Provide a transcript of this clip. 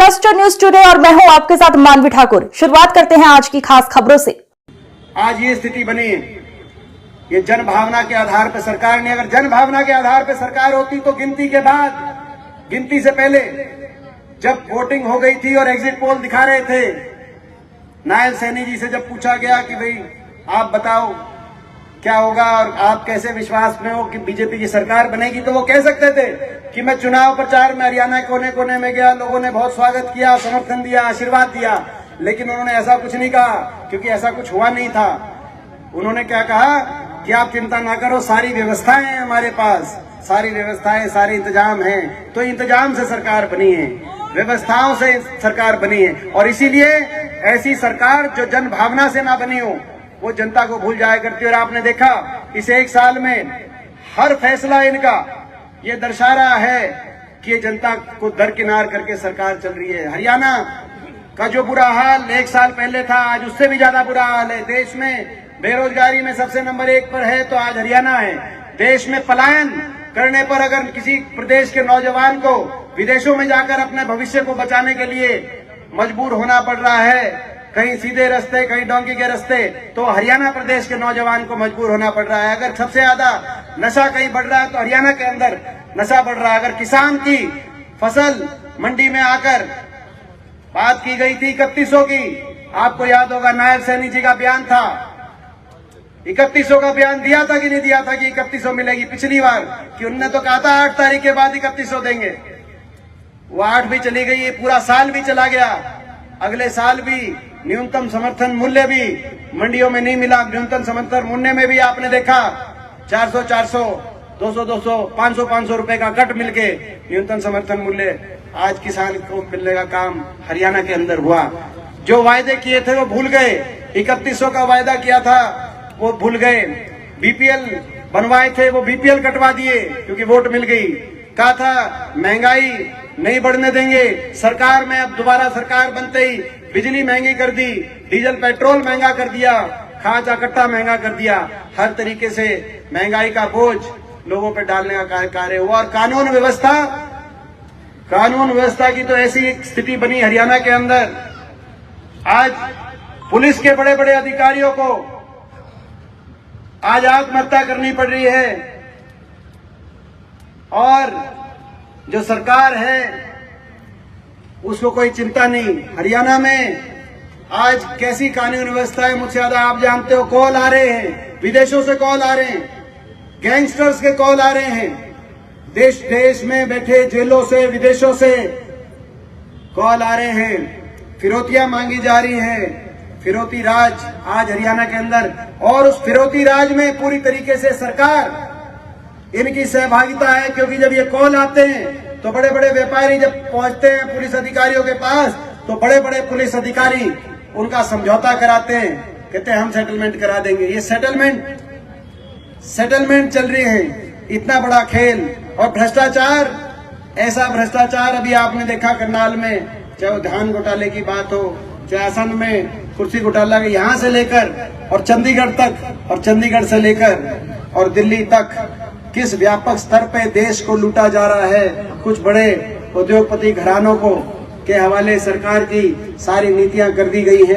Cluster news today और मैं हूं आपके साथ मानवी ठाकुर। शुरुआत करते हैं आज की खास खबरों से। आज ये स्थिति बनी है, ये जन भावना के आधार पर सरकार ने, अगर जन भावना के आधार पर सरकार होती तो गिनती के बाद, गिनती से पहले जब वोटिंग हो गई थी और एग्जिट पोल दिखा रहे थे, नायल सैनी जी से जब पूछा गया कि भाई आप बताओ क्या होगा और आप कैसे विश्वास में हो कि बीजेपी की सरकार बनेगी, तो वो कह सकते थे कि मैं चुनाव प्रचार में हरियाणा कोने कोने में गया, लोगों ने बहुत स्वागत किया, समर्थन दिया, आशीर्वाद दिया, लेकिन उन्होंने ऐसा कुछ नहीं कहा क्योंकि ऐसा कुछ हुआ नहीं था। उन्होंने क्या कहा कि आप चिंता ना करो, सारी व्यवस्थाएं हैं हमारे पास, सारी व्यवस्थाएं, सारे इंतजाम हैं। तो इंतजाम से सरकार बनी है, व्यवस्थाओं से सरकार बनी है, और इसीलिए ऐसी सरकार जो जन भावना से ना बनी हो वो जनता को भूल जाया करती है। और आपने देखा इस एक साल में हर फैसला इनका ये दर्शा रहा है कि ये जनता को दरकिनार करके सरकार चल रही है। हरियाणा का जो बुरा हाल एक साल पहले था, आज उससे भी ज्यादा बुरा हाल है। देश में बेरोजगारी में सबसे नंबर 1 पर है तो आज हरियाणा है। देश में पलायन करने पर अगर किसी प्रदेश के नौजवान को विदेशों में जाकर अपने भविष्य को बचाने के लिए मजबूर होना पड़ रहा है, कहीं सीधे रास्ते कहीं डोंकी के रास्ते, तो हरियाणा प्रदेश के नौजवान को मजबूर होना पड़ रहा है। अगर सबसे ज्यादा नशा कहीं बढ़ रहा है तो हरियाणा के अंदर नशा बढ़ रहा है। अगर किसान की फसल मंडी में आकर बात की गई थी 3100 की, आपको याद होगा नायल सैनी जी का बयान था, 3100 का बयान दिया था कि नहीं दिया था कि 3100 मिलेगी पिछली बार, कि उन्होंने तो कहा था 8 तारीख के बाद 3100 देंगे। वो 8 भी चली गई, पूरा साल भी चला गया, अगले साल भी न्यूनतम समर्थन मूल्य भी मंडियों में नहीं मिला। न्यूनतम समर्थन मूल्य में भी आपने देखा 400, 200, 500 रुपए का कट मिलके न्यूनतम समर्थन मूल्य आज किसान को मिलने का काम हरियाणा के अंदर हुआ। जो वायदे किए थे वो भूल गए, 3100 का वायदा किया था वो भूल गए। बीपीएल बनवाए थे वो बीपीएल कटवा दिए क्योंकि वोट मिल गई। कहा था महंगाई नहीं बढ़ने देंगे, सरकार में अब दोबारा सरकार बनते ही बिजली महंगी कर दी, डीजल पेट्रोल महंगा कर दिया, खाद कट्टा महंगा कर दिया, हर तरीके से महंगाई का बोझ लोगों पर डालने का कार्य हुआ। और कानून व्यवस्था की तो ऐसी स्थिति बनी हरियाणा के अंदर, आज पुलिस के बड़े बड़े अधिकारियों को आज आत्महत्या करनी पड़ रही है, और जो सरकार है उसको कोई चिंता नहीं। हरियाणा में आज कैसी कानून व्यवस्था है मुझसे ज्यादा आप जानते हो। कॉल आ रहे हैं, विदेशों से कॉल आ रहे हैं, गैंगस्टर्स के कॉल आ रहे हैं, देश में बैठे जेलों से विदेशों से कॉल आ रहे हैं, फिरौतियां मांगी जा रही हैं। फिरौती राज आज हरियाणा के अंदर, और उस फिरौती राज में पूरी तरीके से सरकार इनकी सहभागिता है, क्योंकि जब ये कॉल आते हैं तो बड़े बड़े व्यापारी जब पहुंचते हैं पुलिस अधिकारियों के पास तो बड़े बड़े पुलिस अधिकारी उनका समझौता कराते हैं, कहते हैं हम सेटलमेंट करा देंगे। ये सेटलमेंट चल रही है, इतना बड़ा खेल। और भ्रष्टाचार, ऐसा भ्रष्टाचार अभी आपने देखा करनाल में, चाहे धान घोटाले की बात हो, चाहे असम में कुर्सी घोटाला के यहाँ से लेकर और चंडीगढ़ तक, और चंडीगढ़ से लेकर और दिल्ली तक किस व्यापक स्तर पे देश को लूटा जा रहा है। कुछ बड़े उद्योगपति घरानों को के हवाले सरकार की सारी नीतियां कर दी गई हैं।